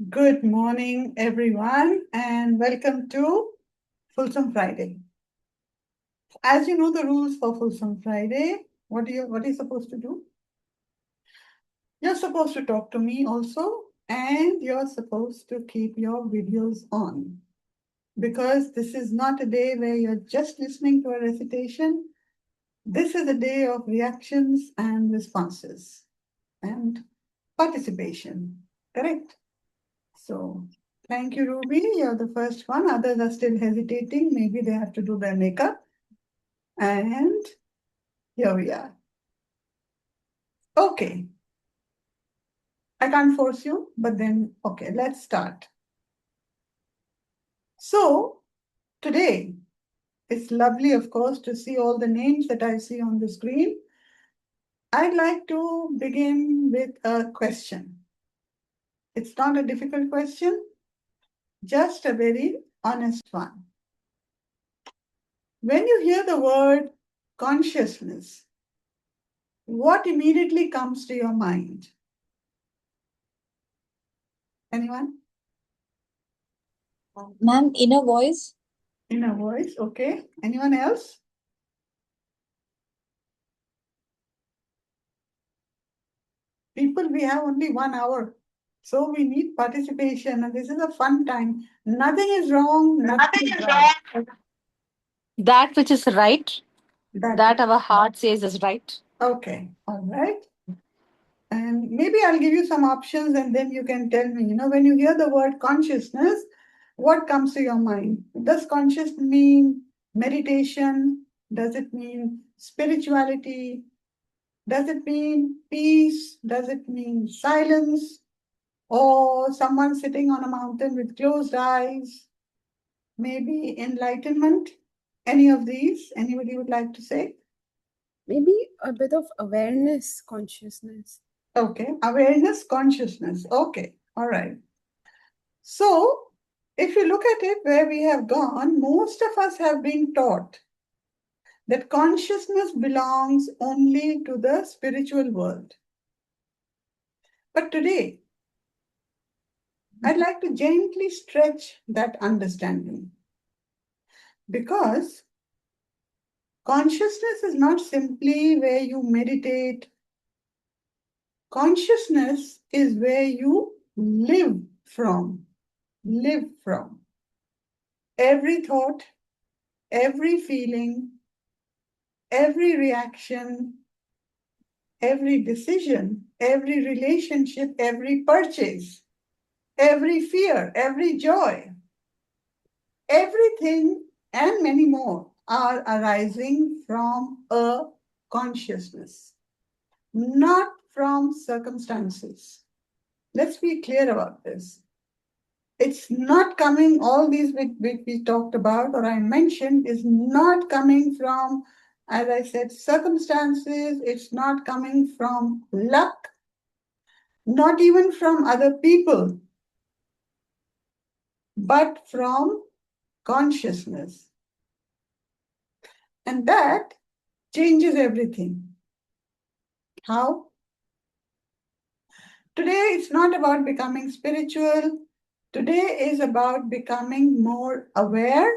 Good morning, everyone, and welcome to Fulsome Friday. As you know the rules for Fulsome Friday, what are you supposed to do? You're supposed to talk to me also, and you're supposed to keep your videos on. Because this is not a day where you're just listening to a recitation. This is a day of reactions and responses and participation. Correct? So thank you, Ruby. You're the first one. Others are still hesitating. Maybe they have to do their makeup. And here we are. Okay. I can't force you, but then, okay, let's start. So today, it's lovely, of course, to see all the names that I see on the screen. I'd like to begin with a question. It's not a difficult question, just a very honest one. When you hear the word consciousness, what immediately comes to your mind? Anyone? Ma'am, inner voice. Inner voice, okay. Anyone else? People, we have only 1 hour. So we need participation, and this is a fun time. Nothing is wrong, nothing is right. That which is right, That, that our heart says is right. okay, all right. And maybe I'll give you some options and then you can tell me, when you hear the word consciousness, what comes to your mind? Does conscious mean meditation? Does it mean spirituality? Does it mean peace? Does it mean silence? Or someone sitting on a mountain with closed eyes? Maybe enlightenment? Any of these? Anybody would like to say? Maybe a bit of awareness, consciousness. Okay, awareness, consciousness. Okay, all right. So, if you look at it where we have gone, most of us have been taught that consciousness belongs only to the spiritual world. But today, I'd like to gently stretch that understanding because consciousness is not simply where you meditate. Consciousness is where you live from. Live from. Every thought, every feeling, every reaction, every decision, every relationship, every purchase, every fear, every joy, everything and many more are arising from a consciousness, not from circumstances. Let's be clear about this. It's not coming, all these which we talked about or I mentioned is not coming from, as I said, circumstances. It's not coming from luck, not even from other people, but from consciousness. And that changes everything. How? Today, it's not about becoming spiritual. Today is about becoming more aware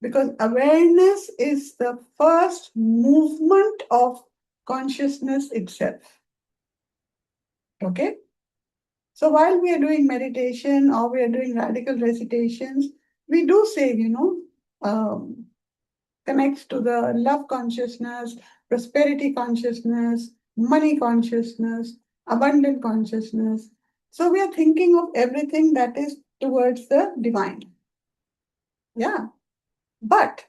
because awareness is the first movement of consciousness itself. Okay? So while we are doing meditation or we are doing radical recitations, we do say, connects to the love consciousness, prosperity consciousness, money consciousness, abundant consciousness. So we are thinking of everything that is towards the divine. Yeah. But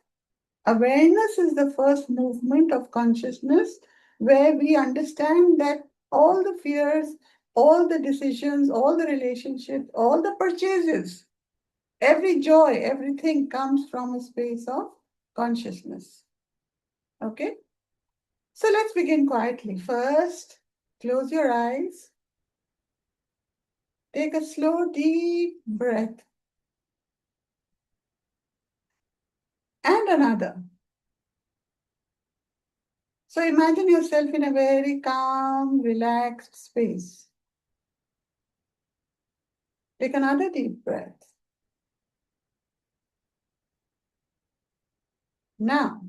awareness is the first movement of consciousness where we understand that all the fears, all the decisions, all the relationships, all the purchases, every joy, everything comes from a space of consciousness. Okay? So let's begin quietly. First, close your eyes. Take a slow, deep breath. And another. So imagine yourself in a very calm, relaxed space. Take another deep breath. Now,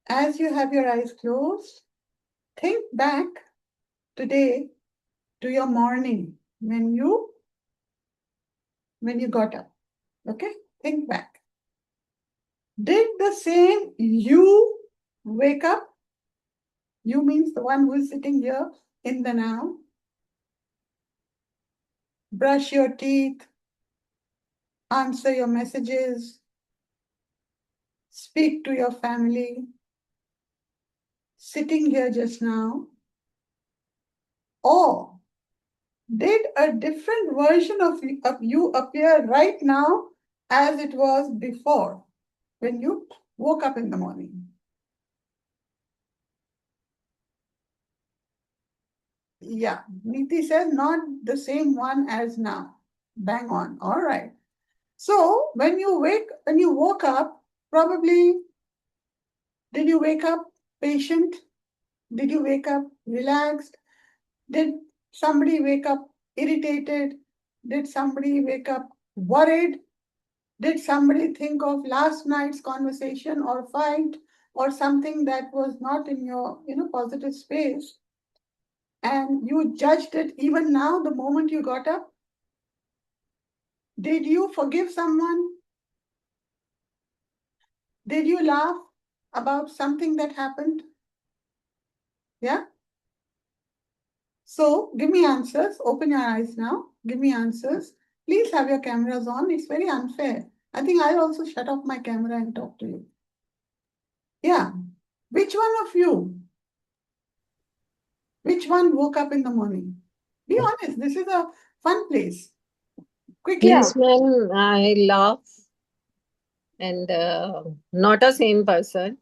as you have your eyes closed, think back today to your morning when you got up. Okay? Think back. Did the same you wake up? You means the one who is sitting here in the now. Brush your teeth, answer your messages, speak to your family, sitting here just now. Or did a different version of you appear right now as it was before when you woke up in the morning? Yeah, Niti says not the same one as now. Bang on. All right. So when you woke up, probably did you wake up patient? Did you wake up relaxed? Did somebody wake up irritated? Did somebody wake up worried? Did somebody think of last night's conversation or fight or something that was not in your positive space? And you judged it even now, the moment you got up? Did you forgive someone? Did you laugh about something that happened? Yeah? So give me answers. Open your eyes now. Give me answers. Please have your cameras on. It's very unfair. I think I'll also shut off my camera and talk to you. Yeah. Which one of you? Which one woke up in the morning? Be honest. This is a fun place. Quickly. Yes, ma'am, I laugh and not a same person.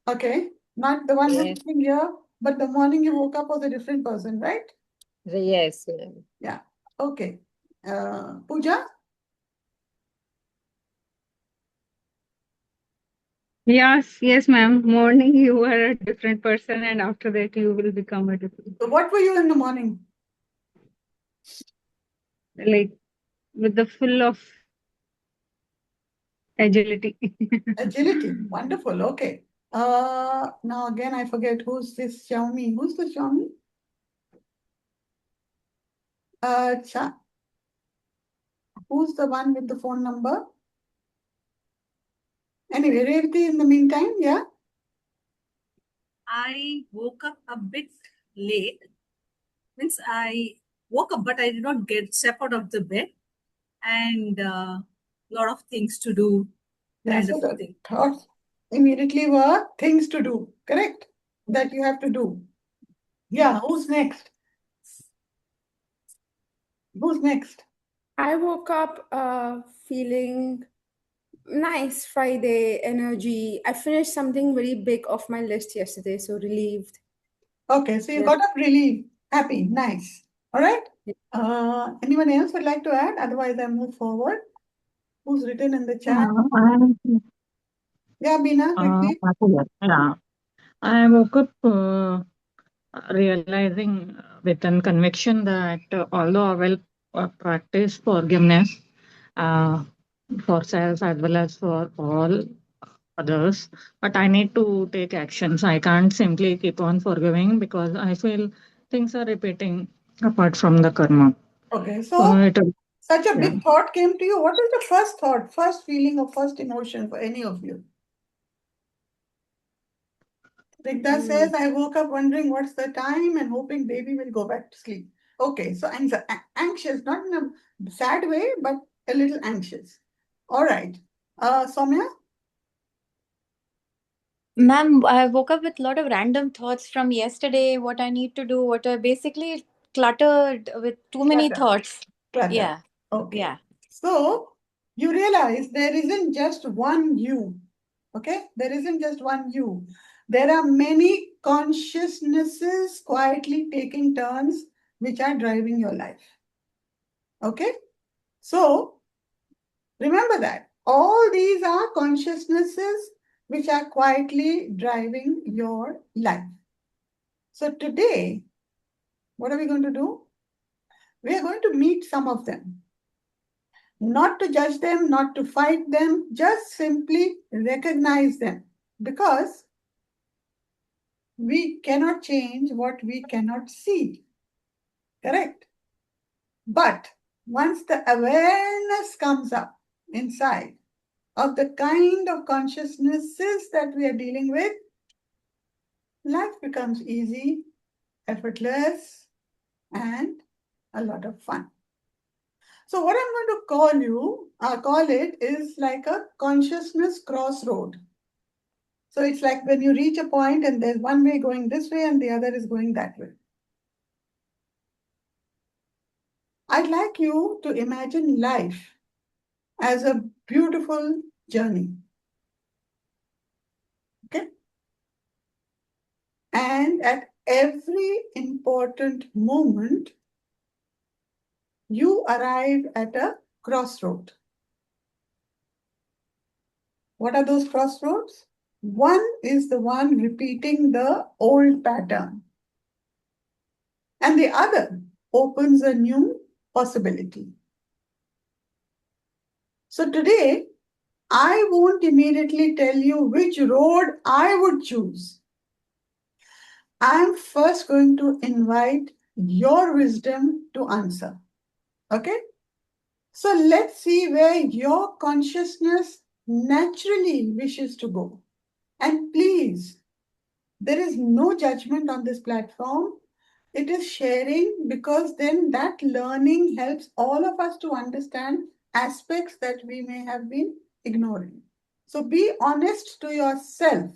Okay. Not the one who's Yes, sitting here, but the morning you woke up was a different person, right? yes, ma'am. Yeah. Okay. Pooja? Yes, ma'am. Morning you were a different person, and after that you will become a different, So what were you in the morning? like with the full of agility. Agility. Wonderful. Okay. Now again, I forget who's this Xiaomi. Who's the Xiaomi? Who's the one with the phone number? Anyway, Revati, in the meantime, yeah? I woke up a bit late. Means I woke up, but I did not get step out of the bed, and lot of things to do. Yeah, Kind so of the thing. thoughts immediately were things to do, correct? That you have to do. Yeah, who's next? Who's next? I woke up feeling nice, Friday energy. I finished something very big off my list yesterday, so relieved. Okay, so you Yeah. got up really happy, nice. All right. Anyone else would like to add? Otherwise, I move forward. Who's written in the chat? Yeah, Bina, quickly. Yeah, I woke up realizing with a conviction that although I will practice forgiveness uh, for self as well as for all others, but I need to take actions. I can't simply keep on forgiving because I feel things are repeating apart from the karma. Okay, So so it, such a yeah. big thought came to you. What is the first thought, first feeling, or first emotion for any of you? Rigda says, I woke up wondering what's the time and hoping baby will go back to sleep. Okay, so anxious, not in a sad way, but a little anxious. All right. Soumya? Ma'am, I woke up with a lot of random thoughts from yesterday, what I need to do, what I basically cluttered with too many Clutter. thoughts. Clutter. Yeah. Okay. Yeah. So you realize there isn't just one you. Okay? There isn't just one you. There are many consciousnesses quietly taking turns which are driving your life. Okay? So remember that. All these are consciousnesses which are quietly driving your life. So today, what are we going to do? We are going to meet some of them. Not to judge them, not to fight them, just simply recognize them. Because we cannot change what we cannot see. Correct? But once the awareness comes up inside of the kind of consciousnesses that we are dealing with, life becomes easy, effortless, and a lot of fun. So what I'm going to call it is like a consciousness crossroad. So it's like when you reach a point and there's one way going this way and the other is going that way. I'd like you to imagine life as a beautiful journey. Okay? And at every important moment, you arrive at a crossroad. What are those crossroads? One is the one repeating the old pattern, and the other opens a new possibility. So today, I won't immediately tell you which road I would choose. I'm first going to invite your wisdom to answer. Okay? So let's see where your consciousness naturally wishes to go. And please, there is no judgment on this platform. It is sharing, because then that learning helps all of us to understand aspects that we may have been ignoring. So be honest to yourself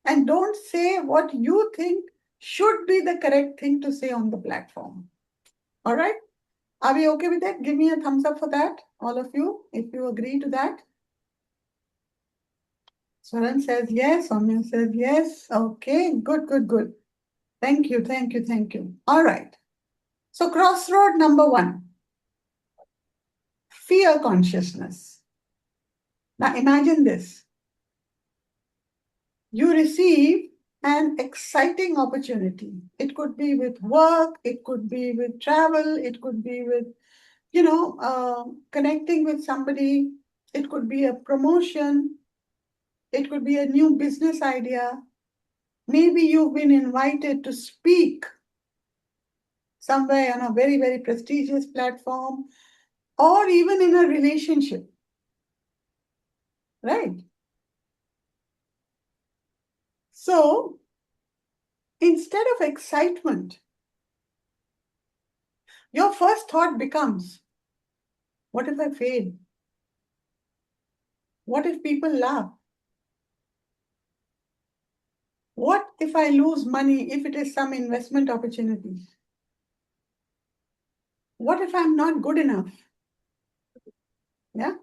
and don't say what you think should be the correct thing to say on the platform. All right? Are we okay with that? Give me a thumbs up for that, all of you, if you agree to that. Swaran says yes. Soumya says yes. Okay, good, good, good. Thank you, thank you, thank you. All right. So crossroad number 1, fear consciousness. Now imagine this. You receive an exciting opportunity. It could be with work, it could be with travel, it could be with, connecting with somebody. It could be a promotion. It could be a new business idea. Maybe you've been invited to speak somewhere on a very, very prestigious platform, or even in a relationship, right? So instead of excitement, your first thought becomes, what if I fail? What if people laugh? What if I lose money if it is some investment opportunity? What if I'm not good enough? Yeah?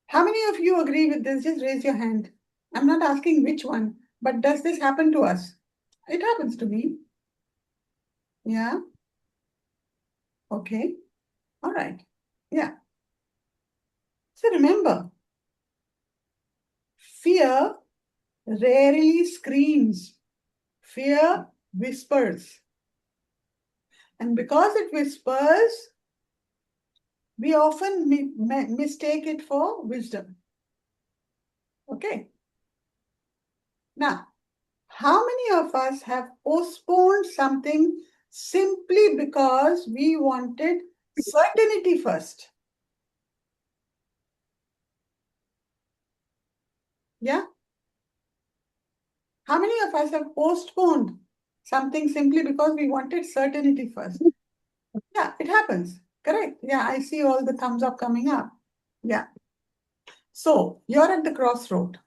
How many of you agree with this? Just raise your hand. I'm not asking which one, but does this happen to us? It happens to me. Yeah? Okay. All right. Yeah. So remember, fear rarely screams. Fear whispers. And because it whispers, we often mistake it for wisdom. Okay. Now, how many of us have postponed something simply because we wanted certainty first? Yeah? How many of us have postponed something simply because we wanted certainty first? Yeah, it happens. Correct. Yeah, I see all the thumbs up coming up. Yeah. So you're at the crossroad.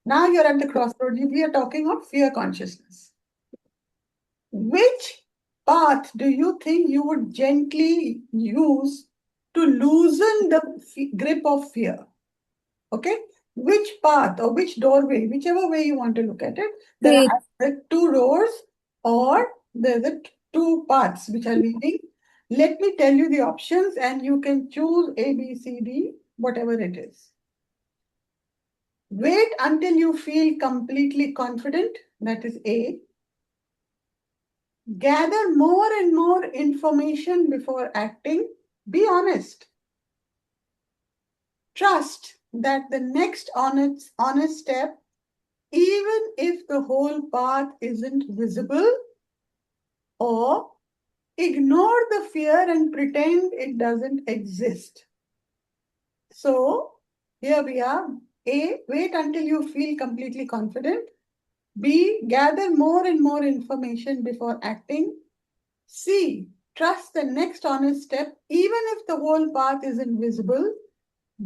Now you're at the crossroad. We are talking of fear consciousness. Which path do you think you would gently use to loosen the grip of fear? Okay? Which path or which doorway, whichever way you want to look at it, there are 2 doors or there's a 2 paths which are leading. Let me tell you the options and you can choose A, B, C, D, whatever it is. Wait until you feel completely confident, that is A. gather more and more information before acting. Be honest. Trust that the next honest step, even if the whole path isn't visible, or ignore the fear and pretend it doesn't exist. So here we are. A, wait until you feel completely confident. B, gather more and more information before acting. C, trust the next honest step, even if the whole path isn't visible.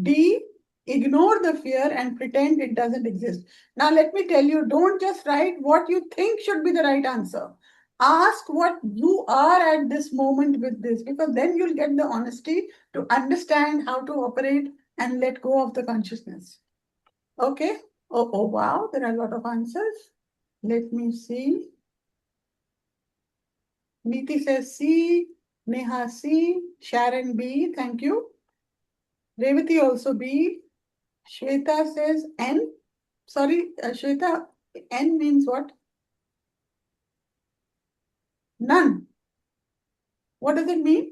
D, ignore the fear and pretend it doesn't exist. Now, let me tell you, don't just write what you think should be the right answer. Ask what you are at this moment with this, because then you'll get the honesty to understand how to operate and let go of the consciousness. Okay? Oh, wow, there are a lot of answers. Let me see. Neeti says C, Neha C, Sharon B, thank you. Revati also B. Shweta says N. Sorry, Shweta, N means what? None. What does it mean?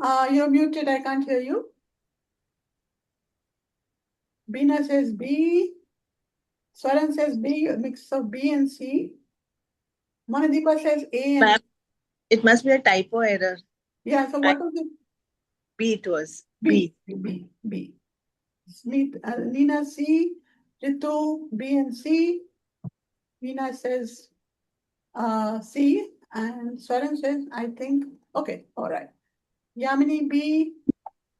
You're muted, I can't hear you. Bina says B. Swaran says B, a mix of B and C. Manadeepa says A and Ma'am, it must be a typo error. yeah, so what was it? B it was. B. Nina C, Ritu B and C. Nina says C, and Swaran says, I think, okay, all right. Yamini B,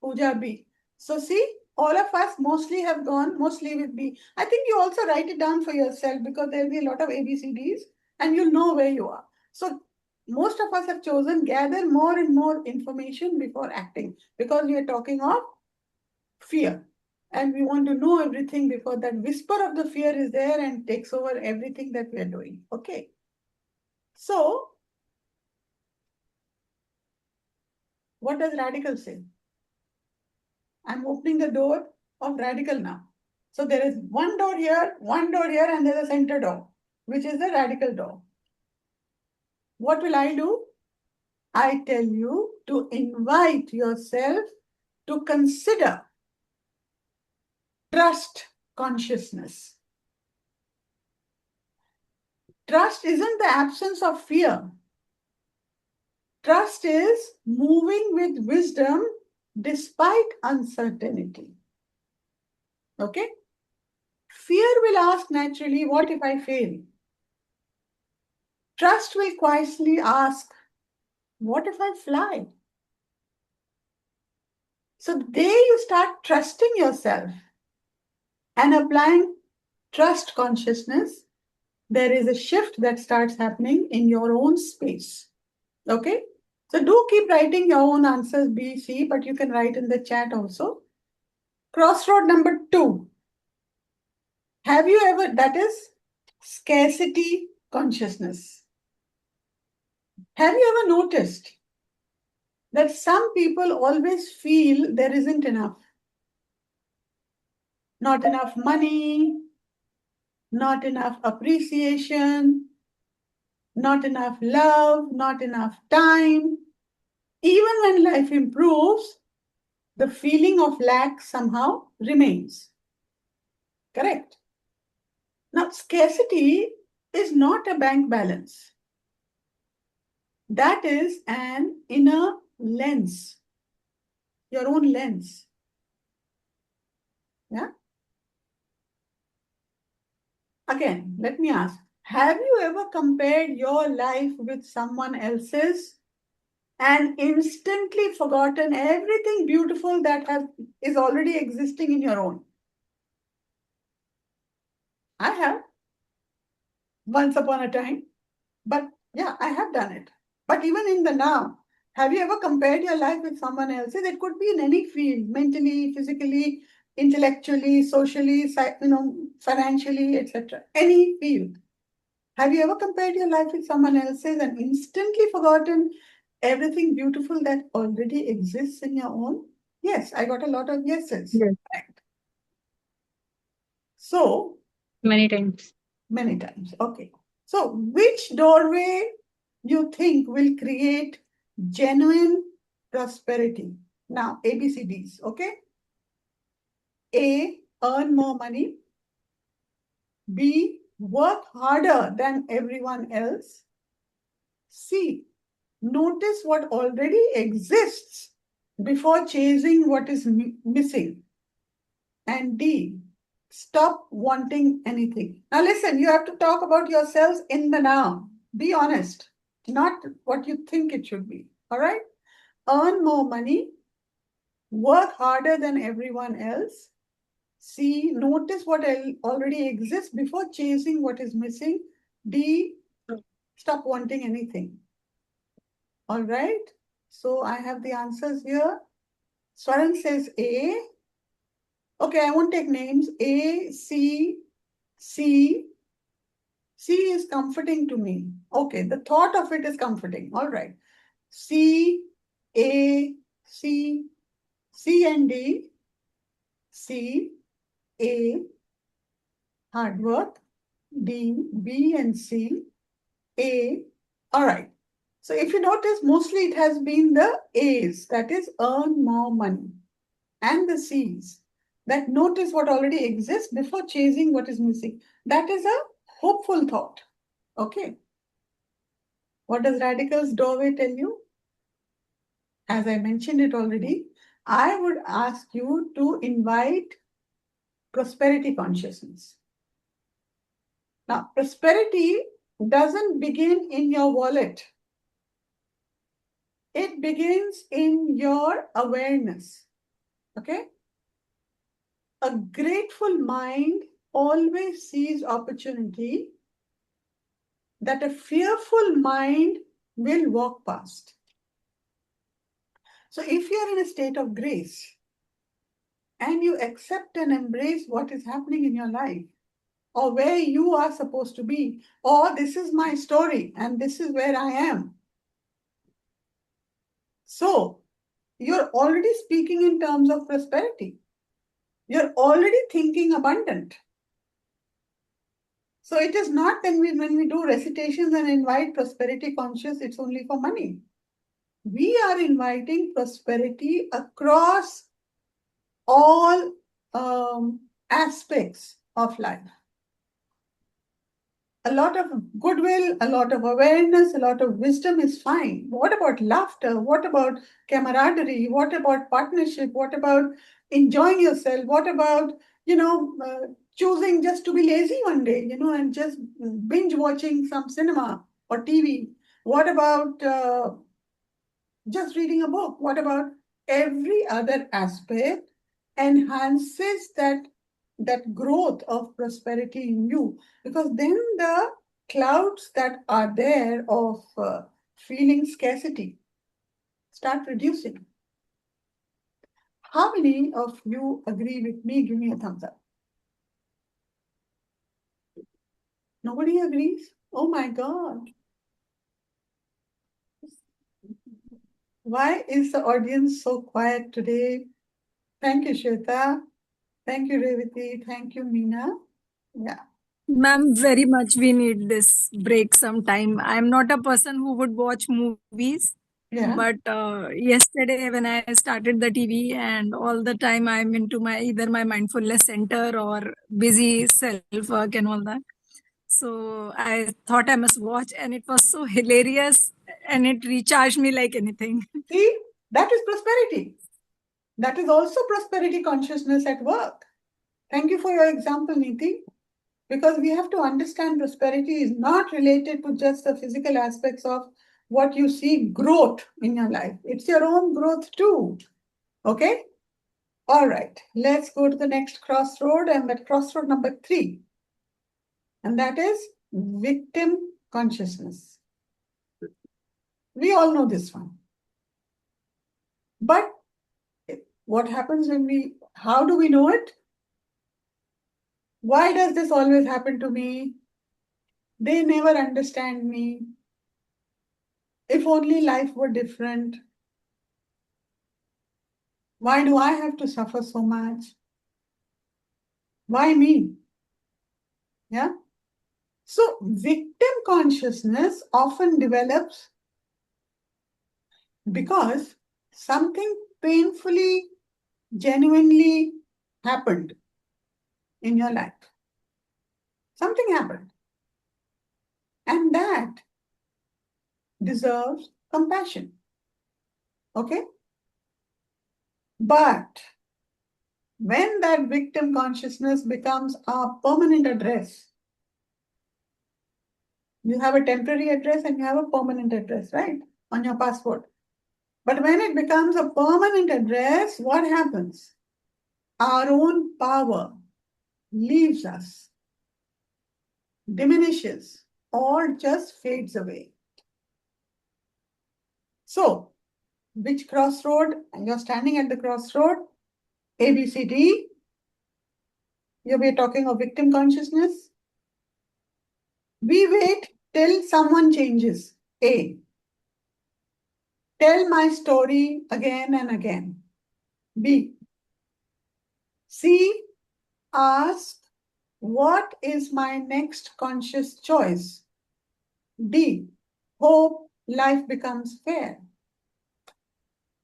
Pooja B. So see, all of us mostly have gone mostly with B. I think you also write it down for yourself, because there'll be a lot of ABCDs and you'll know where you are. So most of us have chosen gather more and more information before acting, because we are talking of fear. And we want to know everything before that whisper of the fear is there and takes over everything that we are doing. Okay. So what does radical say? I'm opening the door of radical now. So there is one door here, and there's a center door, which is the radical door. What will I do? I tell you to invite yourself to consider trust consciousness. Trust isn't the absence of fear. Trust is moving with wisdom despite uncertainty. Okay? Fear will ask naturally, what if I fail? Trust will quietly ask, what if I fly? So the day you start trusting yourself and applying trust consciousness, there is a shift that starts happening in your own space. Okay? So do keep writing your own answers B, C, but you can write in the chat also. Crossroad number 2. Have you ever, that is scarcity consciousness. Have you ever noticed that some people always feel there isn't enough? Not enough money, not enough appreciation, not enough love, not enough time. Even when life improves, the feeling of lack somehow remains. Correct? Now, scarcity is not a bank balance. That is an inner lens, your own lens. Yeah? Again, let me ask, have you ever compared your life with someone else's and instantly forgotten everything beautiful that is already existing in your own? I have, once upon a time, but yeah, I have done it. But even in the now, have you ever compared your life with someone else's? It could be in any field, mentally, physically, intellectually, socially, financially, etc. Any field. Have you ever compared your life with someone else's and instantly forgotten everything beautiful that already exists in your own? Yes, I got a lot of yeses. Yes. Correct. So, Many times. many times. Okay. So which doorway you think will create genuine prosperity? Now, ABCDs, okay? A, earn more money. B, work harder than everyone else. C, notice what already exists before chasing what is missing. And D, stop wanting anything. Now listen, you have to talk about yourselves in the now. Be honest, not what you think it should be. All right? Earn more money, work harder than everyone else. C, notice what already exists before chasing what is missing. D, stop wanting anything. All right? So I have the answers here. Swaran says A. Okay, I won't take names. A, C, C. C is comforting to me. Okay, the thought of it is comforting. All right. C, A, C, C and D. C, A, hard work. D, B and C, A. All right. So if you notice, mostly it has been the A's, that is earn more money, and the C's, that notice what already exists before chasing what is missing. That is a hopeful thought. Okay. What does Radical's doorway tell you? As I mentioned it already, I would ask you to invite prosperity consciousness. Now, prosperity doesn't begin in your wallet. It begins in your awareness. Okay? A grateful mind always sees opportunity that a fearful mind will walk past. So if you are in a state of grace and you accept and embrace what is happening in your life, or where you are supposed to be, or this is my story and this is where I am. So you're already speaking in terms of prosperity. You're already thinking abundant. So it is not when we do recitations and invite prosperity conscious, it's only for money. We are inviting prosperity across all aspects of life. A lot of goodwill, a lot of awareness, a lot of wisdom is fine. What about laughter? What about camaraderie? What about partnership? What about enjoying yourself? What about, choosing just to be lazy one day, and just binge watching some cinema or TV? What about just reading a book? What about every other aspect enhances that growth of prosperity in you? Because then the clouds that are there of feeling scarcity start reducing. How many of you agree with me? Give me a thumbs up. Nobody agrees? Oh my God. Why is the audience so quiet today? Thank you, Shweta. Thank you, Revati. Thank you, Meena. Yeah. Ma'am, very much we need this break sometime. I'm not a person who would watch movies, Yeah. but yesterday when I started the TV and all the time I'm into either my mindfulness center or busy self work and all that. So I thought I must watch, and it was so hilarious and it recharged me like anything. See, that is prosperity. That is also prosperity consciousness at work. Thank you for your example, Niti. Because we have to understand prosperity is not related to just the physical aspects of what you see growth in your life. It's your own growth too. Okay? All right. Let's go to the next crossroad, and that crossroad number 3. And that is victim consciousness. We all know this one. But what happens how do we know it? Why does this always happen to me? They never understand me. If only life were different. Why do I have to suffer so much? Why me? Yeah. So victim consciousness often develops because something painfully, genuinely happened in your life. Something happened. And that deserves compassion. Okay? But when that victim consciousness becomes a permanent address, you have a temporary address and you have a permanent address, right? On your passport. But when it becomes a permanent address, what happens? Our own power leaves us, diminishes, or just fades away. So, which crossroad? You're standing at the crossroad, A, B, C, D. We're talking of victim consciousness. We wait till someone changes. A, tell my story again and again. B, C, ask, what is my next conscious choice? D, hope life becomes fair.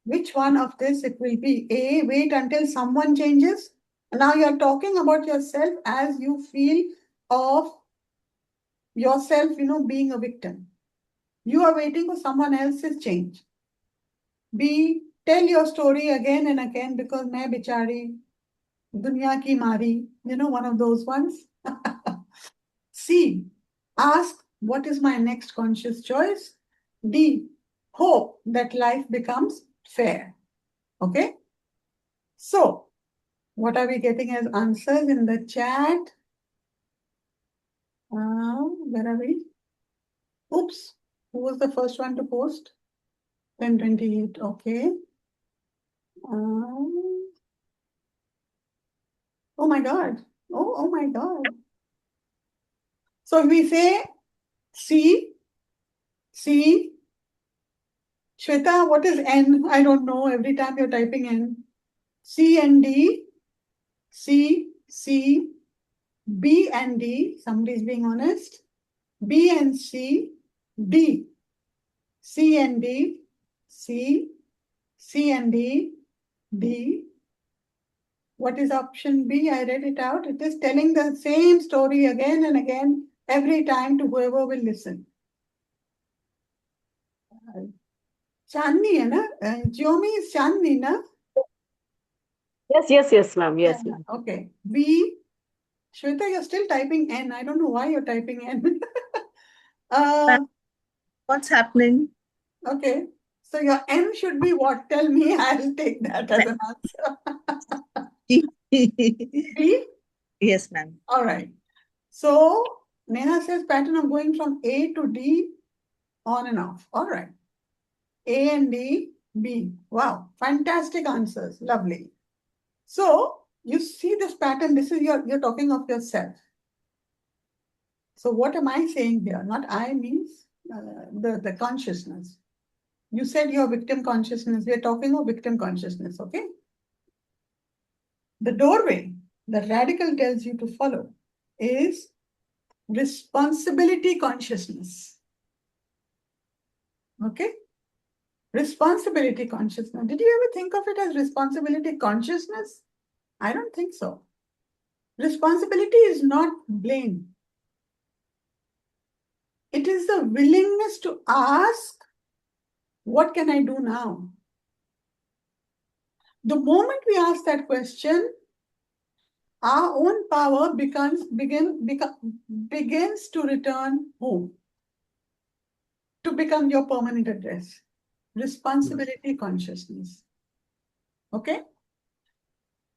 Which one of this it will be? A, wait until someone changes. Now you're talking about yourself as you feel of yourself, being a victim. You are waiting for someone else's change. B, tell your story again and again because main bichari, dunya ki mari, one of those ones. C, ask, what is my next conscious choice? D, hope that life becomes fair. Okay? So, what are we getting as answers in the chat? Where are we? Oops, who was the first one to post? 1028, okay. Oh my God. Oh my God. So if we say C, Shweta, what is N? I don't know. Every time you're typing N. C and D, C, B and D. Somebody's being honest. B and C, D. C and D, C and D, D. What is option B? I read it out. It is telling the same story again and again every time to whoever will listen. Chandni, hai na? Jyomi is Chandni, na? Yes, ma'am. Yes, ma'am. Okay. B. Shweta, you're still typing N. I don't know why you're typing N. What's happening? Okay. So your N should be what? Tell me. I'll take that as an answer. B? Yes, ma'am. All right. So Neha says pattern of going from A to D on and off. All right. A and D, B. Wow. Fantastic answers. Lovely. So you see this pattern. This is you're talking of yourself. So what am I saying here? Not I means the consciousness. You said your victim consciousness. We are talking of victim consciousness, okay? The doorway that radical tells you to follow is responsibility consciousness. Okay? Responsibility consciousness. Did you ever think of it as responsibility consciousness? I don't think so. Responsibility is not blame. It is the willingness to ask, what can I do now? The moment we ask that question, our own power begins to return home, to become your permanent address. Responsibility consciousness. Okay?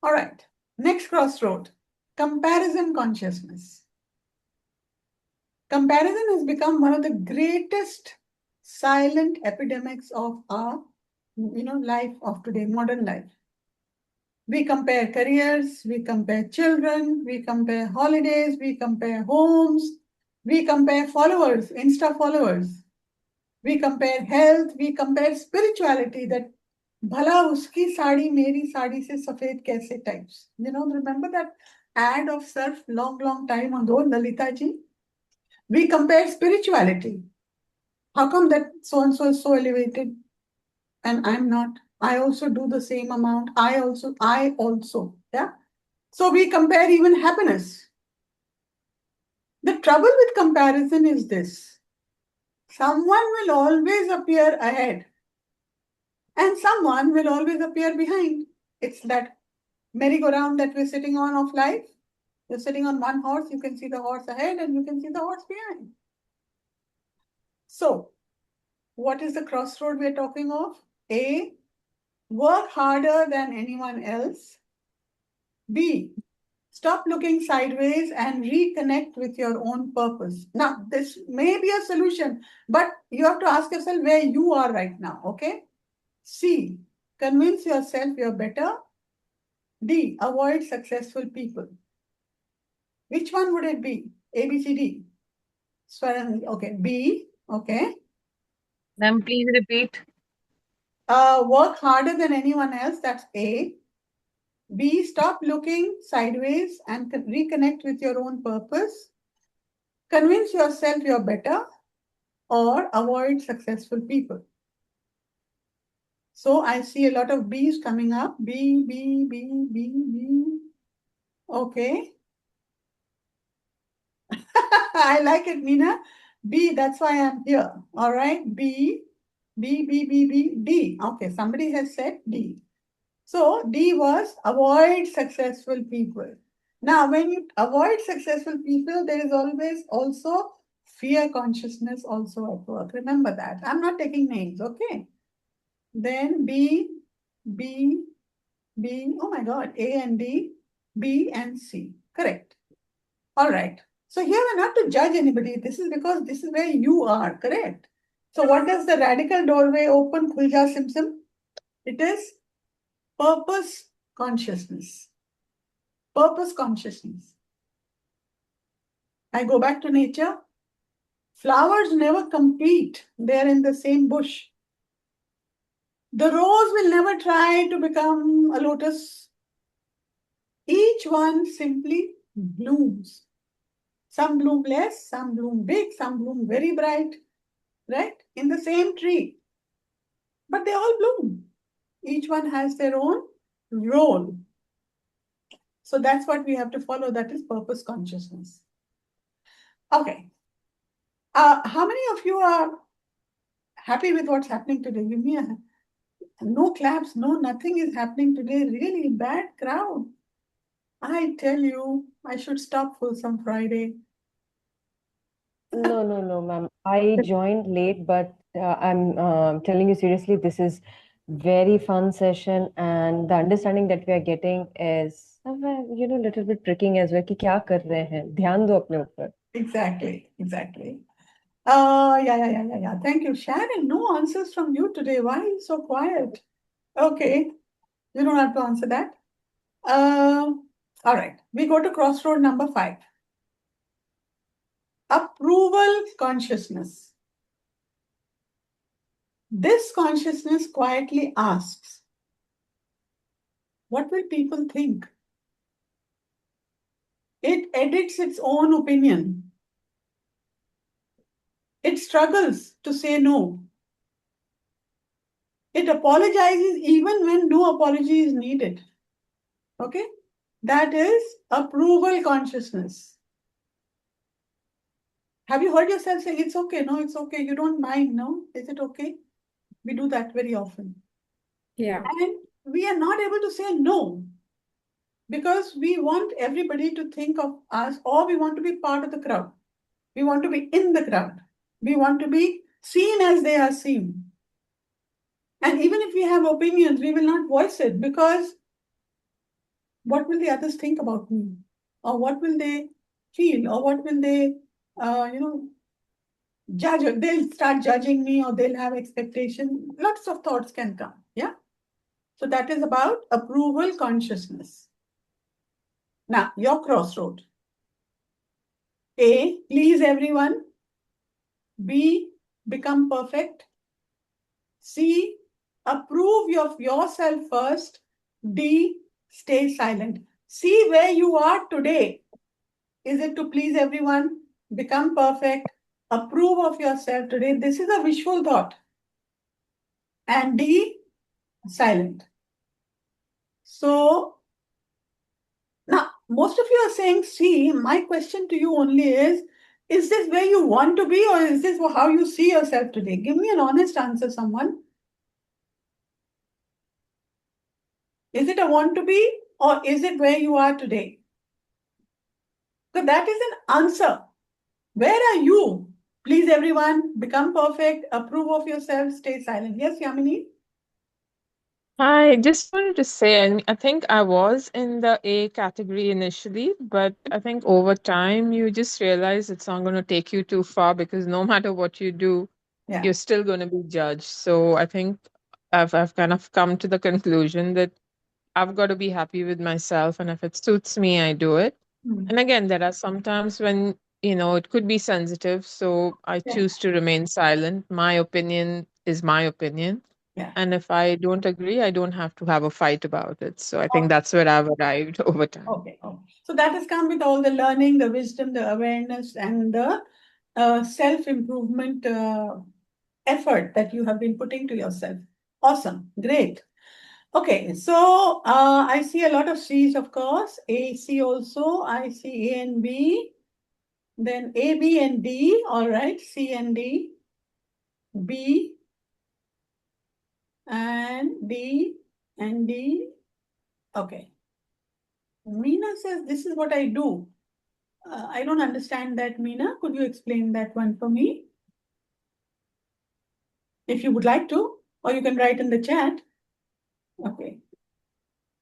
All right. Next crossroad. Comparison consciousness. Comparison has become one of the greatest silent epidemics of our life of today, modern life. We compare careers, we compare children, we compare holidays, we compare homes, we compare followers, Insta followers. We compare health, we compare spirituality, that bhala uski sari, meri sari se safed kaise types. Remember that ad of Surf long time ago, Lalita ji? We compare spirituality. How come that so-and-so is so elevated and I'm not? I also do the same amount. I also, yeah. So we compare even happiness. The trouble with comparison is this. Someone will always appear ahead and someone will always appear behind. It's that merry-go-round that we're sitting on of life. You're sitting on one horse, you can see the horse ahead and you can see the horse behind. So, what is the crossroad we're talking of? A, work harder than anyone else. B, stop looking sideways and reconnect with your own purpose. Now, this may be a solution, but you have to ask yourself where you are right now, okay? C, convince yourself you're better. D, avoid successful people. Which one would it be? A, B, C, D. Okay, B, okay. Ma'am, please repeat. Work harder than anyone else, that's A. B, stop looking sideways and reconnect with your own purpose. Convince yourself you're better, or avoid successful people. So I see a lot of B's coming up. B, B, B, B, B. Okay. I like it, Meena. B, that's why I'm here. All right. B, B, B, B, B, D. Okay, somebody has said D. So D was avoid successful people. Now, when you avoid successful people, there is always also fear consciousness also at work. Remember that. I'm not taking names, okay? Then B, B, B, oh my God, A and D, B and C. Correct. All right. So here we're not to judge anybody. This is because this is where you are, correct? So what does the radical doorway open, Khulja Simsim? It is purpose consciousness. Purpose consciousness. I go back to nature. Flowers never compete. They're in the same bush. The rose will never try to become a lotus. Each one simply blooms. Some bloom less, some bloom big, some bloom very bright, right? In the same tree. But they all bloom. Each one has their own role. So that's what we have to follow. That is purpose consciousness. Okay. How many of you are happy with what's happening today? Give me a no claps, no nothing is happening today. Really bad crowd. I tell you, I should stop Fulsome Friday. No, ma'am. I joined late, but I'm telling you seriously, this is very fun session, and the understanding that we are getting is somewhere, little bit tricking as well. कि क्या कर रहे हैं? ध्यान दो अपने ऊपर. Exactly. Yeah. Thank you. Sharon, no answers from you today. Why are you so quiet? Okay. You don't have to answer that. All right. We go to crossroad number 5. Approval consciousness. This consciousness quietly asks, what will people think? It edits its own opinion. It struggles to say no. It apologizes even when no apology is needed. Okay? That is approval consciousness. Have you heard yourself saying, it's okay, no, it's okay, you don't mind, no? Is it okay? We do that very often. Yeah. And we are not able to say no because we want everybody to think of us, or we want to be part of the crowd. We want to be in the crowd. We want to be seen as they are seen. And even if we have opinions, we will not voice it because what will the others think about me? Or what will they feel? Or what will they, judge? They'll start judging me, or they'll have expectations. Lots of thoughts can come. Yeah. So that is about approval consciousness. Now, your crossroad. A, please everyone. B, become perfect. C, approve of yourself first. D, stay silent. See where you are today. Is it to please everyone? become perfect, approve of yourself today. This is a wishful thought. And D, silent. So now most of you are saying C. My question to you only is this where you want to be, or is this how you see yourself today? Give me an honest answer, someone. Is it a want to be, or is it where you are today? So that is an answer. Where are you? Please, everyone, become perfect, approve of yourself, stay silent. Yes, Yamini? I just wanted to say, I think I was in the A category initially, but I think over time you just realize it's not going to take you too far because no matter what you do, Yeah. you're still going to be judged. So I think I've kind of come to the conclusion that I've got to be happy with myself, and if it suits me, I do it. And again, there are some times when, it could be sensitive, so I Yeah. choose to remain silent. My opinion is my opinion. Yeah. And if I don't agree, I don't have to have a fight about it. So I think that's where I've arrived over time. Okay. So that has come with all the learning, the wisdom, the awareness, and the self-improvement effort that you have been putting to yourself. Awesome. Great. Okay. So I see a lot of C's, of course. A, C also. I see A and B. Then A, B, and D. All right. C and D. B and D and D. Okay. Meena says, this is what I do. I don't understand that, Meena. Could you explain that one for me? If you would like to, or you can write in the chat. Okay.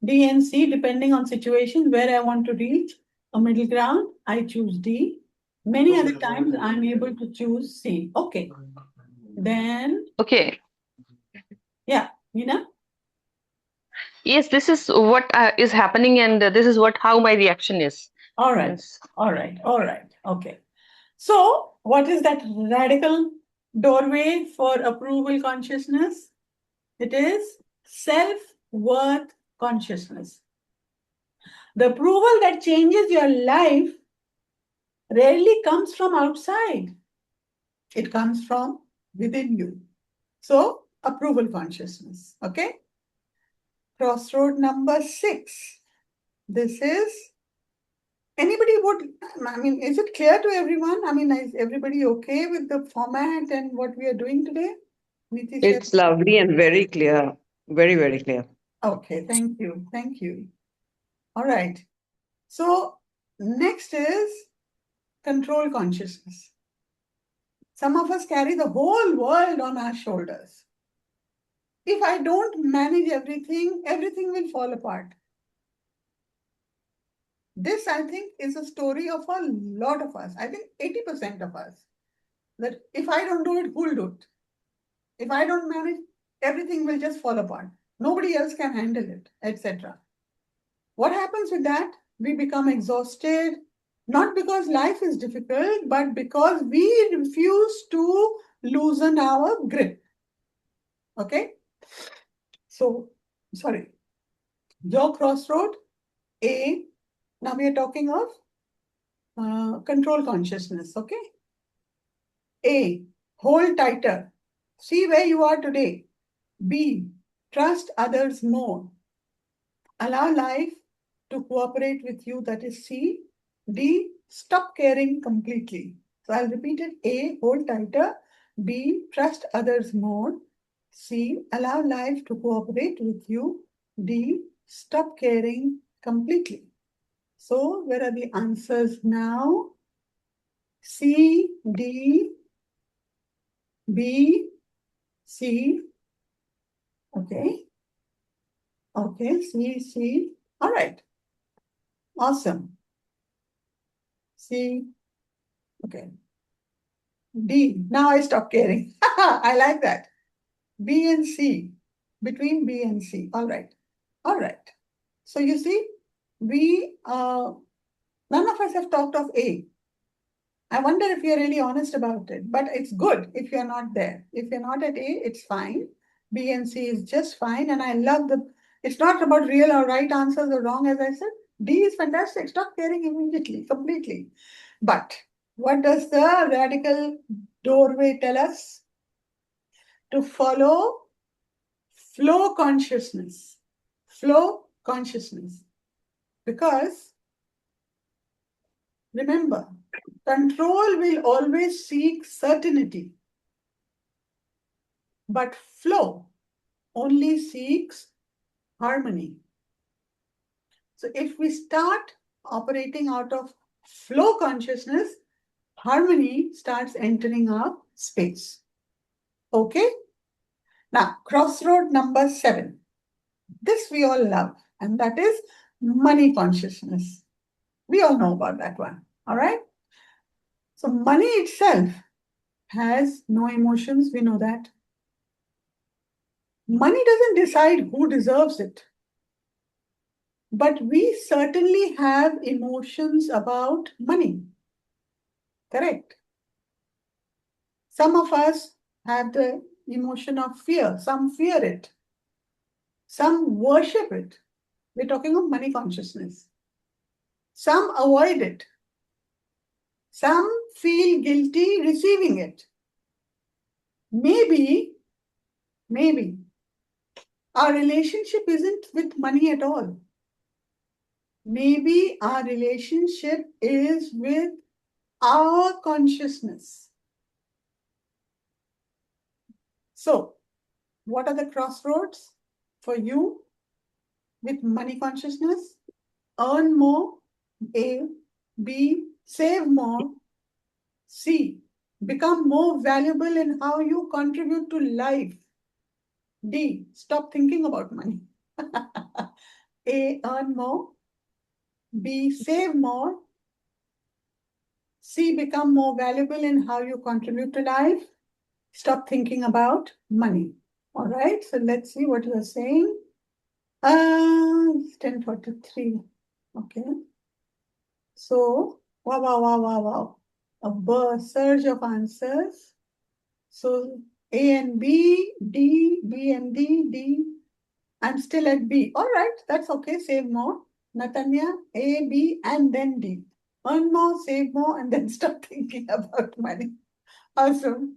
D and C, depending on situation, where I want to reach a middle ground, I choose D. Many other times, I'm able to choose C. Okay. Then. Okay. Yeah, Meena? Yes, this is what is happening, and this is how my reaction is. All right. Yes. All right. All right. Okay. So, what is that radical doorway for approval consciousness? It is self-worth consciousness. The approval that changes your life rarely comes from outside. It comes from within you. So, approval consciousness. Okay? Crossroad number 6. This is, is it clear to everyone? Is everybody okay with the format and what we are doing today? It's lovely and very clear. Very, very clear. Okay, thank you. Thank you. All right. So next is control consciousness. Some of us carry the whole world on our shoulders. If I don't manage everything, everything will fall apart. This, I think, is a story of a lot of us. I think 80% of us. That if I don't do it, who'll do it? If I don't manage, everything will just fall apart. Nobody else can handle it, etc. What happens with that? We become exhausted, not because life is difficult, but because we refuse to loosen our grip. Okay? So, sorry. Your crossroad, A. Now we are talking of control consciousness. Okay? A. Hold tighter. See where you are today. B. Trust others more. Allow life to cooperate with you. That is C. D. Stop caring completely. So I'll repeat it. A. Hold tighter. B. Trust others more. C. Allow life to cooperate with you. D. Stop caring completely. So where are the answers now? C, D, B, C. Okay. Okay, C, C. All right. Awesome. C. Okay. D. Now I stop caring. I like that. B and C. Between B and C. All right. All right. So you see, none of us have talked of A. I wonder if you're really honest about it, but it's good if you're not there. If you're not at A, it's fine. B and C is just fine. And I love it's not about real or right answers or wrong, as I said. D is fantastic. Stop caring immediately, completely. But What does the radical doorway tell us? To follow flow consciousness. Flow consciousness. Because remember, control will always seek certainty, but flow only seeks harmony. So if we start operating out of flow consciousness, harmony starts entering our space. Okay? Now, crossroad number 7. This we all love, and that is money consciousness. We all know about that one. All right? So money itself has no emotions. We know that. Money doesn't decide who deserves it. But we certainly have emotions about money. Correct? Some of us have the emotion of fear. Some fear it. Some worship it. We're talking of money consciousness. Some avoid it. Some feel guilty receiving it. Maybe our relationship isn't with money at all. Maybe our relationship is with our consciousness. So, what are the crossroads for you with money consciousness? Earn more. A. B. Save more. C. Become more valuable in how you contribute to life. D. Stop thinking about money. A. Earn more. B. Save more. C. Become more valuable in how you contribute to life. Stop thinking about money. All right. So let's see what you are saying. 10:43. Okay. So, wow. A surge of answers. So, A and B, D, B and D, D. I'm still at B. All right, that's okay. Save more. Natanya, A, B, and then D. Earn more, save more, and then stop thinking about money. Awesome.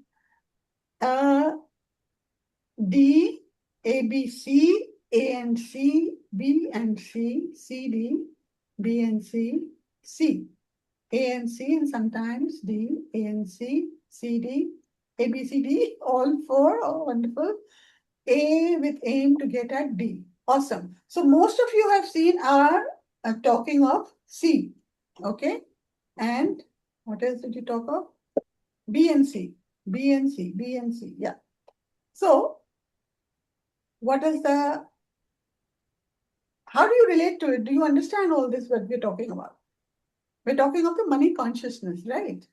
D, A, B, C, A and C, B and C, C, D, B and C, C. A and C, and sometimes D, A and C, C, D, A, B, C, D, all 4. Oh, wonderful. A with aim to get at D. Awesome. So most of you have seen our talking of C. Okay. And what else did you talk of? B and C. B and C. B and C. Yeah. So what is the, how do you relate to it? Do you understand all this what we're talking about? We're talking of the money consciousness, right?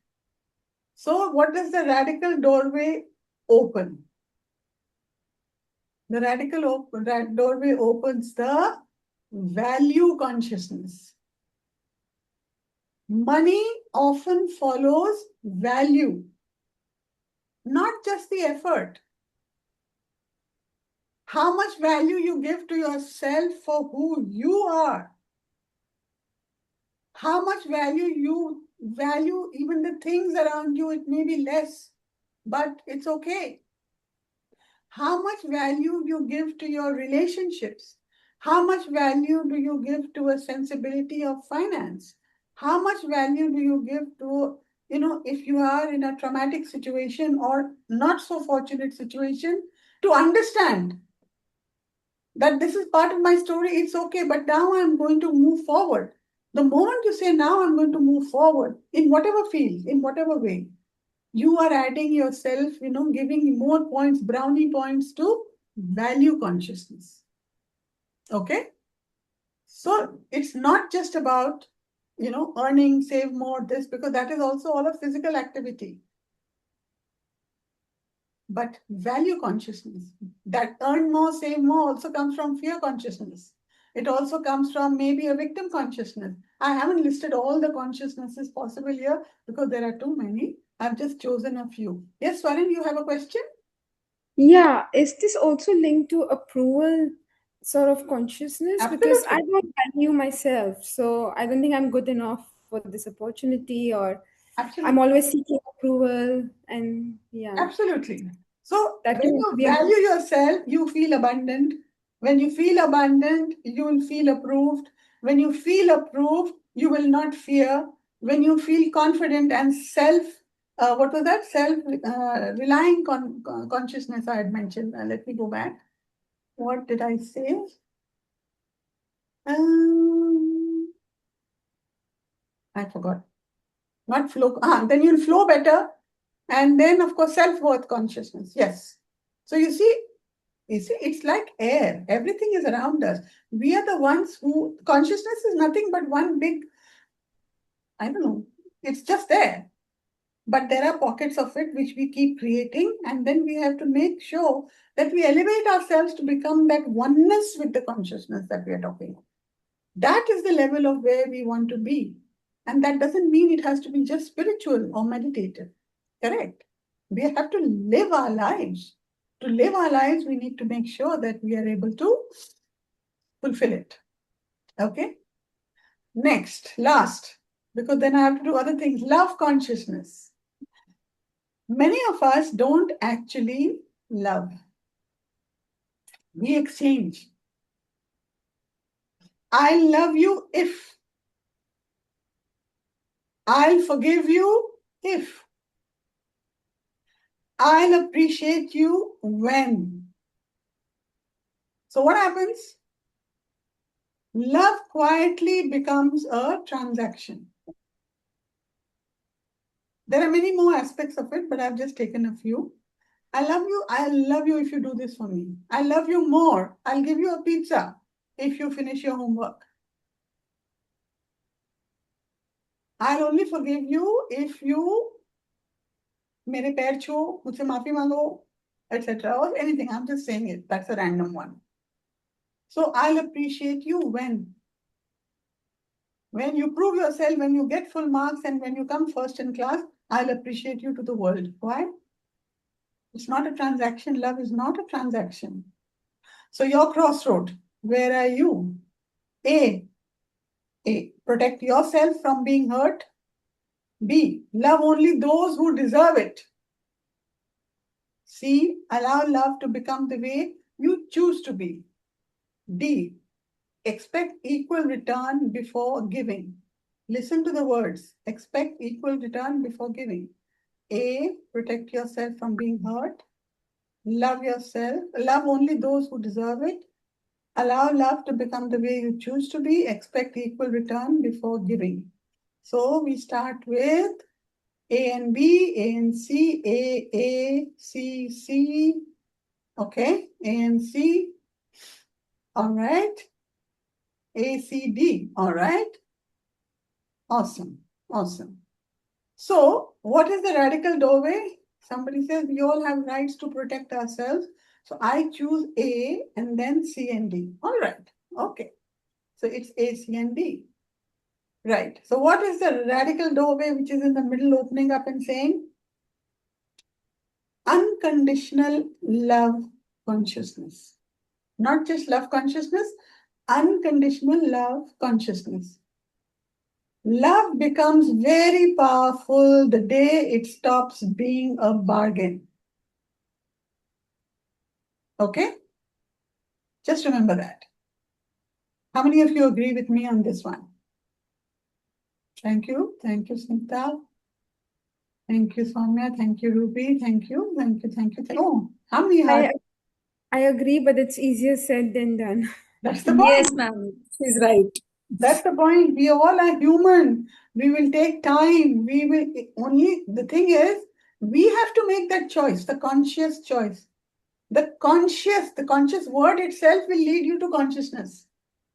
So what does the radical doorway open? The radical doorway opens the value consciousness. Money often follows value, not just the effort. How much value you give to yourself for who you are. How much value you value even the things around you. It may be less, but it's okay. How much value you give to your relationships. How much value do you give to a sensibility of finance? How much value do you give to, if you are in a traumatic situation or not so fortunate situation, to understand that this is part of my story, it's okay, but now I'm going to move forward. The moment you say, now I'm going to move forward, in whatever field, in whatever way, you are adding yourself, giving more points, brownie points to value consciousness. Okay? So it's not just about, earning, save more, this, because that is also all of physical activity. But value consciousness, that earn more, save more, also comes from fear consciousness. It also comes from maybe a victim consciousness. I haven't listed all the consciousnesses possible here because there are too many. I've just chosen a few. Yes, Swarin, you have a question? Yeah, is this also linked to approval sort of consciousness? Absolutely. Because I don't value myself, so I don't think I'm good enough for this opportunity, or Absolutely. I'm always seeking approval, and yeah. Absolutely. So That when can you be a value yourself, you feel abundant. When you feel abundant, you will feel approved. When you feel approved, you will not fear. When you feel confident and what was that? Relying consciousness I had mentioned. Let me go back. What did I say? I forgot. Not flow. Then you'll flow better. And then, of course, self-worth consciousness. Yes. So you see, it's like air. Everything is around us. We are the ones who, consciousness is nothing but one big, I don't know, it's just there. But there are pockets of it which we keep creating. And then we have to make sure that we elevate ourselves to become that oneness with the consciousness that we are talking about. That is the level of where we want to be. And that doesn't mean it has to be just spiritual or meditative. Correct. We have to live our lives. To live our lives, we need to make sure that we are able to fulfill it. Okay. Next, last, because then I have to do other things. Love consciousness. Many of us don't actually love. We exchange. I love you if. I'll forgive you if. I'll appreciate you when. So what happens? Love quietly becomes a transaction. There are many more aspects of it, but I've just taken a few. I love you if you do this for me. I love you more. I'll give you a pizza if you finish your homework. I'll only forgive you if you मेरे पैर छू, मुझसे माफी मांगो, etc. or anything. I'm just saying it. That's a random one. So I'll appreciate you when you prove yourself, when you get full marks, and when you come first in class, I'll appreciate you to the world. Why? It's not a transaction. Love is not a transaction. So your crossroad, where are you? A, protect yourself from being hurt. B, love only those who deserve it. C, allow love to become the way you choose to be. D, expect equal return before giving. Listen to the words. Expect equal return before giving. A, protect yourself from being hurt. Love yourself. Love only those who deserve it. Allow love to become the way you choose to be. Expect equal return before giving. So we start with A and B, A and C, A, C, C. Okay, A and C. All right. A, C, D. All right. Awesome. Awesome. So what is the radical doorway? Somebody says we all have rights to protect ourselves. So I choose A and then C and D. All right. Okay. So it's A, C, and D. Right. So what is the radical doorway which is in the middle opening up and saying? Unconditional love consciousness. Not just love consciousness, unconditional love consciousness. Love becomes very powerful the day it stops being a bargain. Okay? Just remember that. How many of you agree with me on this one? Thank you. Thank you, Smita. Thank you, Soumya. Thank you, Ruby. Thank you. Thank you. Thank you. Oh, how many hearts? I agree, but it's easier said than done. That's the point. Yes, ma'am. She's right. That's the point. We all are human. We will take time. We will only, the thing is, we have to make that choice, the conscious choice. The conscious word itself will lead you to consciousness.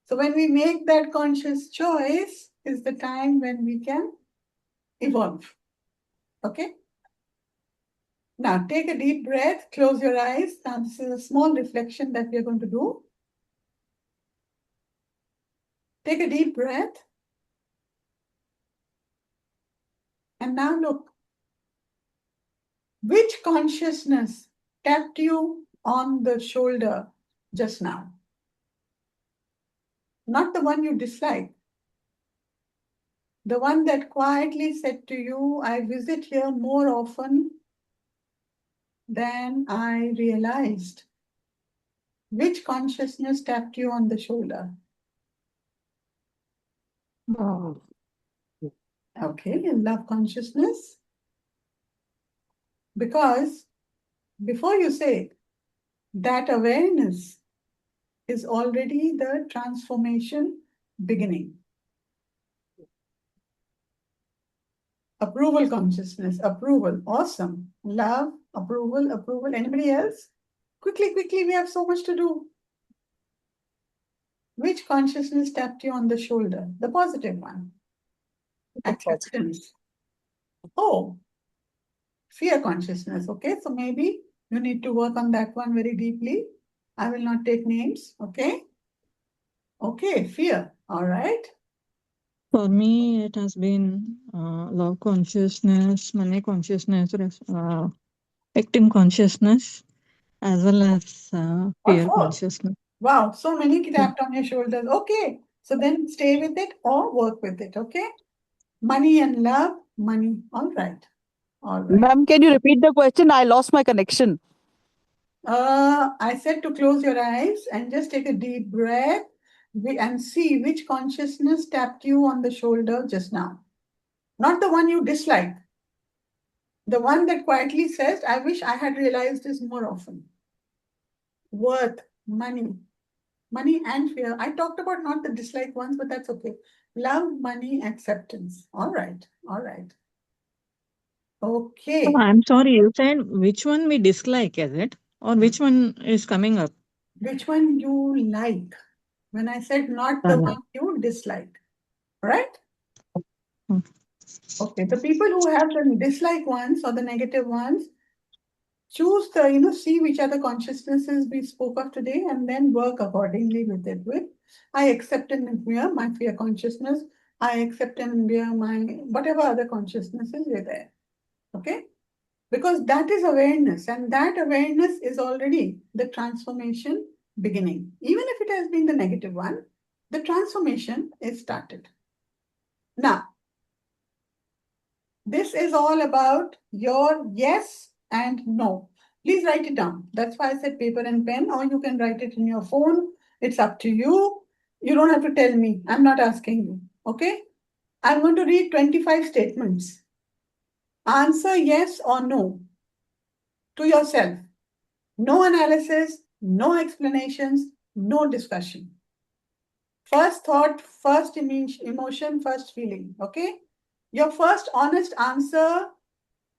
So when we make that conscious choice is the time when we can evolve. Okay? Now take a deep breath, close your eyes. Now this is a small reflection that we are going to do. Take a deep breath. And now look. Which consciousness tapped you on the shoulder just now? Not the one you dislike. The one that quietly said to you, I visit here more often than I realized. Which consciousness tapped you on the shoulder? Oh. Okay, love consciousness. Because before you say it, that awareness is already the transformation beginning. Approval consciousness, approval, awesome. Love, approval, approval. Anybody else? Quickly, quickly, we have so much to do. Which consciousness tapped you on the shoulder? The positive one. Acceptance. Oh, fear consciousness. Okay, so maybe you need to work on that one very deeply. I will not take names. Okay. Okay, fear. All right. For me, it has been love consciousness, money consciousness, victim consciousness, as well as fear consciousness. Wow, so many tapped on your shoulders. Okay, so then stay with it or work with it. Okay. Money and love, money. All right. All right. Ma'am, can you repeat the question? I lost my connection. I said to close your eyes and just take a deep breath and see which consciousness tapped you on the shoulder just now. Not the one you dislike. The one that quietly says, I wish I had realized this more often. Worth, money. Money and fear. I talked about not the dislike ones, but that's okay. Love, money, acceptance. All right. All right. Okay. Oh, I'm sorry, you said which one we dislike, is it? Or which one is coming up? Which one you like? When I said not the one you dislike. Right? Okay. The people who have the dislike ones or the negative ones, choose the, see which are the consciousnesses we spoke of today and then work accordingly with it. I accept and fear my fear consciousness. I accept and fear my whatever other consciousnesses are there. Okay? Because that is awareness, and that awareness is already the transformation beginning. Even if it has been the negative one, the transformation is started. Now, this is all about your yes and no. Please write it down. That's why I said paper and pen, or you can write it in your phone. It's up to you. You don't have to tell me. I'm not asking you. Okay? I'm going to read 25 statements. Answer yes or no to yourself. No analysis, no explanations, no discussion. First thought, first emotion, first feeling. Okay? Your first honest answer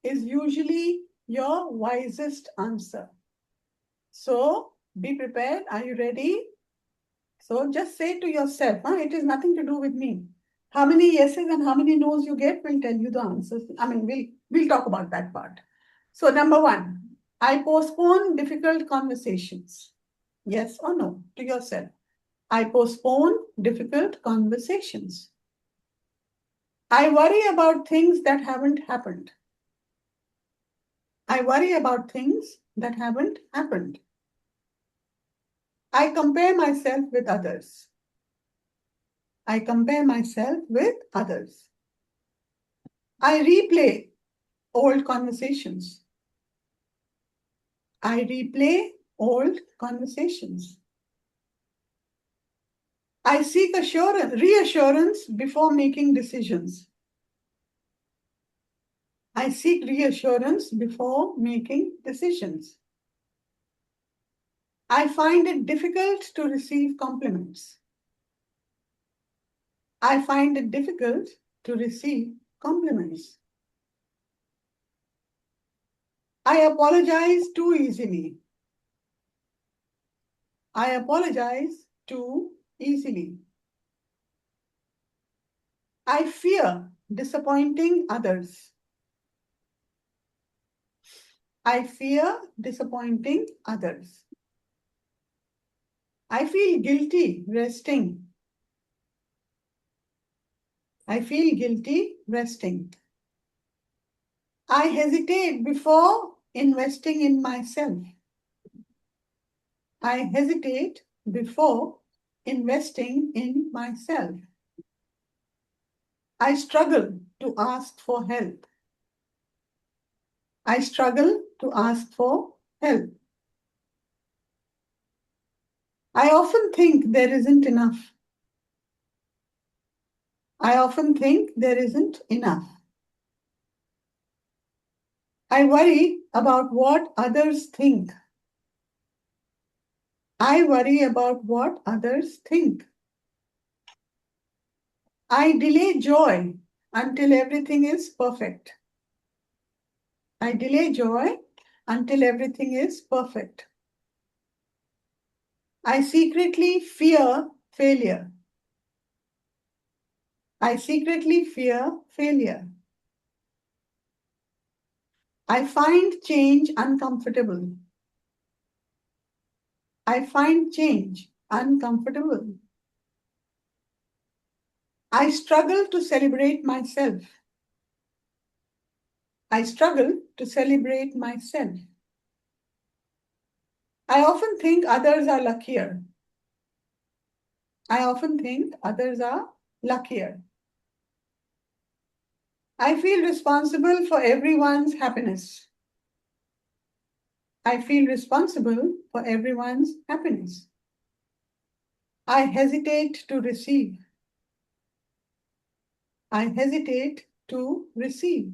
is usually your wisest answer. So be prepared. Are you ready? So just say to yourself, it is nothing to do with me. How many yeses and how many no's you get will tell you the answers. I mean, we'll talk about that part. So number one, I postpone difficult conversations. Yes or no to yourself. I postpone difficult conversations. I worry about things that haven't happened. I worry about things that haven't happened. I compare myself with others. I compare myself with others. I replay old conversations. I replay old conversations. I seek reassurance before making decisions. I seek reassurance before making decisions. I find it difficult to receive compliments. I find it difficult to receive compliments. I apologize too easily. I apologize too easily. I fear disappointing others. I fear disappointing others. I feel guilty resting. I feel guilty resting. I hesitate before investing in myself. I hesitate before investing in myself. I struggle to ask for help. I struggle to ask for help. I often think there isn't enough. I often think there isn't enough. I worry about what others think. I worry about what others think. I delay joy until everything is perfect. I delay joy until everything is perfect. I secretly fear failure. I secretly fear failure. I find change uncomfortable. I find change uncomfortable. I struggle to celebrate myself. I struggle to celebrate myself. I often think others are luckier. I often think others are luckier. I feel responsible for everyone's happiness. I feel responsible for everyone's happiness. I hesitate to receive. I hesitate to receive.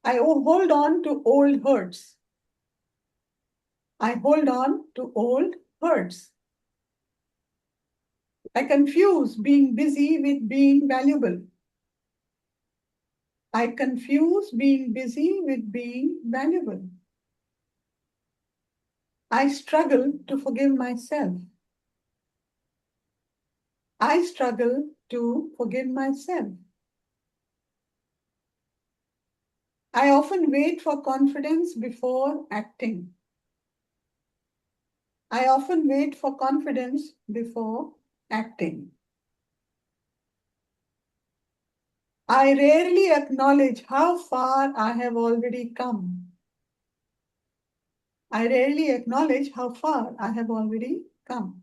I hold on to old hurts. I hold on to old hurts. I confuse being busy with being valuable. I confuse being busy with being valuable. I struggle to forgive myself. I struggle to forgive myself. I often wait for confidence before acting. I often wait for confidence before acting. I rarely acknowledge how far I have already come. I rarely acknowledge how far I have already come.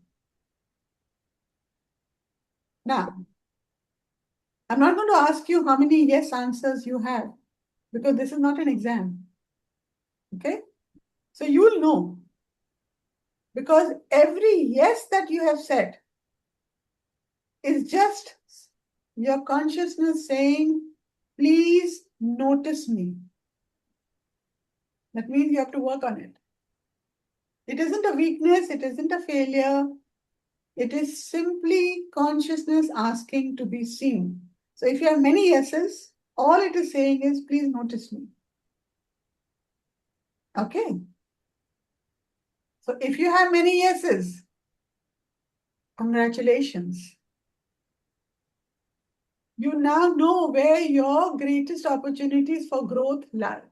Now, I'm not going to ask you how many yes answers you have, because this is not an exam. Okay? So you will know. Because every yes that you have said is just your consciousness saying, please notice me. That means you have to work on it. It isn't a weakness, it isn't a failure. It is simply consciousness asking to be seen. So if you have many yeses, all it is saying is, please notice me. Okay. So if you have many yeses, congratulations. You now know where your greatest opportunities for growth lie.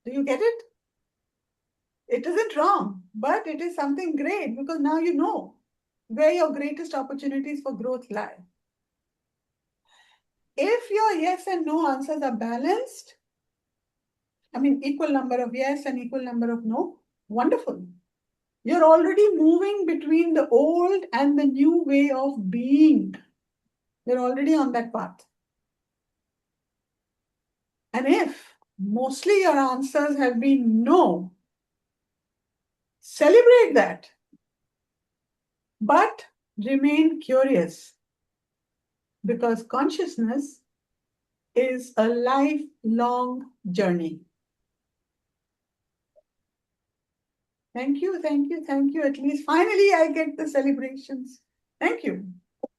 Do you get it? It isn't wrong, but it is something great because now you know where your greatest opportunities for growth lie. If your yes and no answers are balanced, I mean, equal number of yes and equal number of no, wonderful. You're already moving between the old and the new way of being. You're already on that path. And if mostly your answers have been no, celebrate that. But remain curious, because consciousness is a lifelong journey. Thank you, thank you, thank you. At least finally I get the celebrations. Thank you.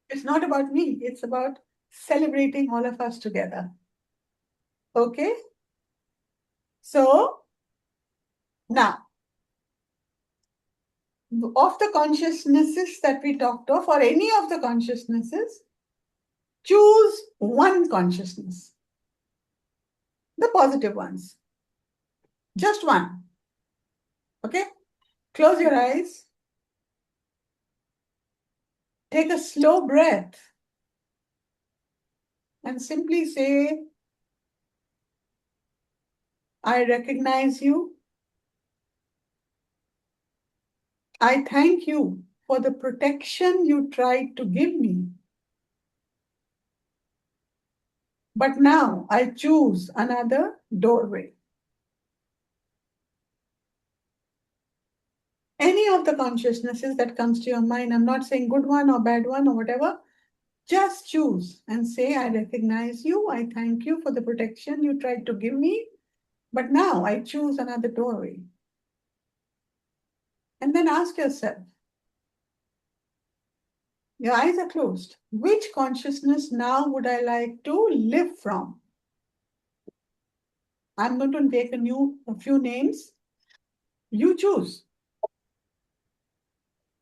It's not about me, it's about celebrating all of us together. Okay? So, now, of the consciousnesses that we talked of, or any of the consciousnesses, choose one consciousness. The positive ones. Just one. Okay? Close your eyes. Take a slow breath. And simply say, I recognize you. I thank you for the protection you tried to give me. But now I choose another doorway. Any of the consciousnesses that comes to your mind, I'm not saying good one or bad one or whatever, just choose and say, I recognize you, I thank you for the protection you tried to give me, but now I choose another doorway. And then ask yourself, your eyes are closed, which consciousness now would I like to live from? I'm going to take a few names. You choose.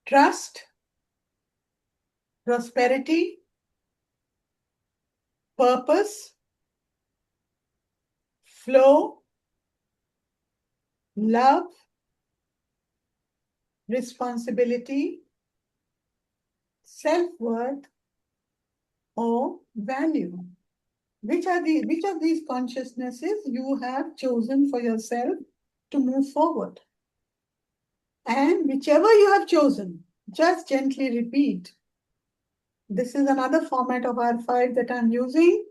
Trust, prosperity, purpose, flow, love, responsibility, self-worth, or value. Which of these consciousnesses you have chosen for yourself to move forward? And whichever you have chosen, just gently repeat. This is another format of R5 that I'm using.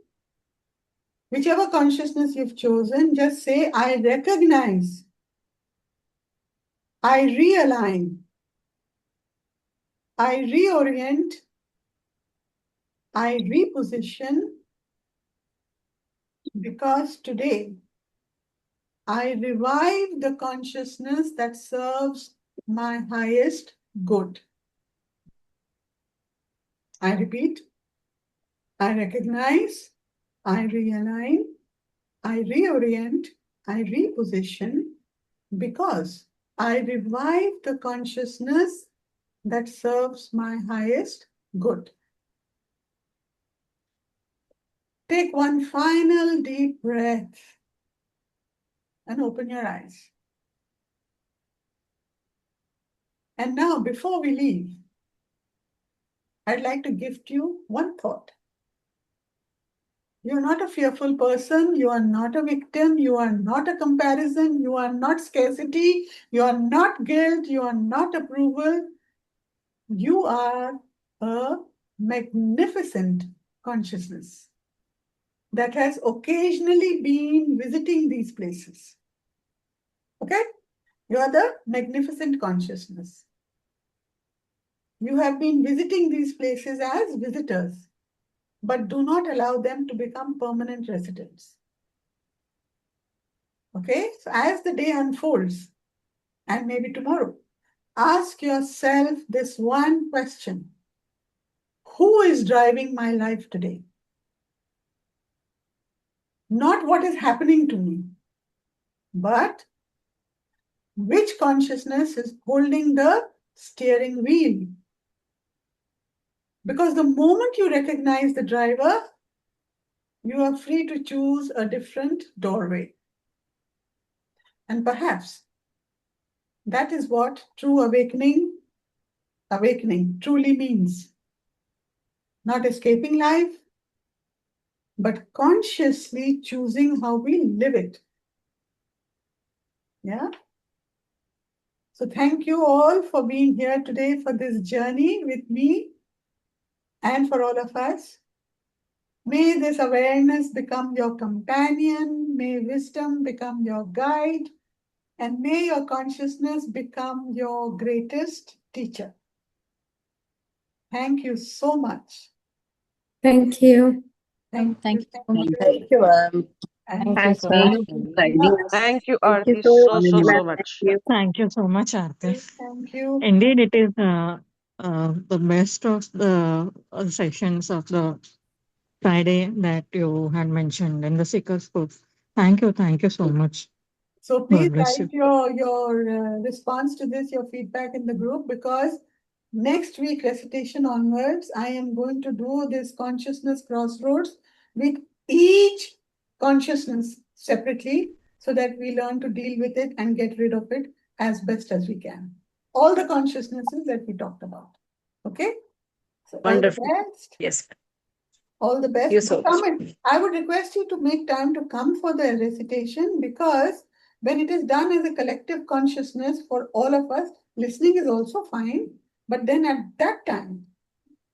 Whichever consciousness you've chosen, just say, I recognize, I realign, I reorient, I reposition, because today I revive the consciousness that serves my highest good. I repeat, I recognize, I realign, I reorient, I reposition, because I revive the consciousness that serves my highest good. Take one final deep breath and open your eyes. And now, before we leave, I'd like to gift you one thought. You're not a fearful person. You are not a victim. You are not a comparison. You are not scarcity. You are not guilt. You are not approval. You are a magnificent consciousness that has occasionally been visiting these places. Okay? You are the magnificent consciousness. You have been visiting these places as visitors, but do not allow them to become permanent residents. Okay? So as the day unfolds, and maybe tomorrow, ask yourself this one question. Who is driving my life today? Not what is happening to me, but which consciousness is holding the steering wheel? Because the moment you recognize the driver, you are free to choose a different doorway. And perhaps that is what true awakening truly means. Not escaping life, but consciously choosing how we live it. Yeah? So thank you all for being here today for this journey with me and for all of us. May this awareness become your companion. May wisdom become your guide. And may your consciousness become your greatest teacher. Thank you so much. Thank you. Thank you. Thank you, ma'am. And Thank you so much. Thank you, Thank you Aarti, so so much. much. Thank you so much, Aarti. Thank you. Indeed, it is the best of the sessions of the Friday that you had mentioned in the Seeker's Course. Thank you so much. So please God bless you. write your response to this, your feedback in the group, because next week, recitation onwards, I am going to do this Consciousness Crossroads with each consciousness separately so that we learn to deal with it and get rid of it as best as we can. All the consciousnesses that we talked about. Okay? So Wonderful. all the best. Yes. All the best. You so much. Come in. I would request you to make time to come for the recitation, because when it is done as a collective consciousness for all of us, listening is also fine. But then at that time,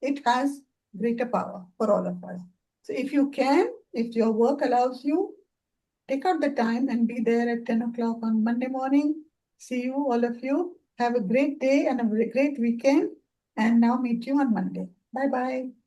it has greater power for all of us. So if you can, if your work allows you, take out the time and be there at 10 o'clock on Monday morning. See you, all of you. Have a great day and a great weekend. And now meet you on Monday. Bye-bye.